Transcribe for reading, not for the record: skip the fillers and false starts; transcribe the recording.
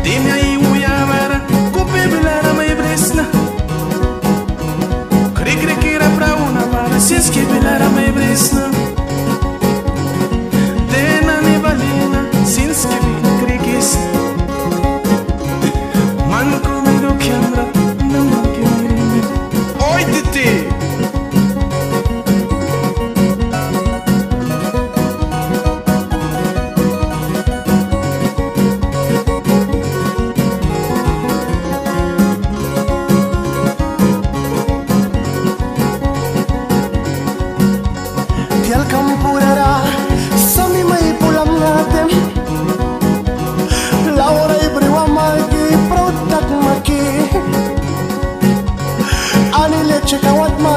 Dime aí uia mara, cupe bilara mai bresna. Cre que era pra una mara, si es que bilara mai bresna. Dena ne valena, since que vi crigis. Man come do chiamra, non ma che mi. Oi titi. Tial campurera, sami mai pulam natem. Laura ibriwa magi, protak maki. Ani leche kawat ma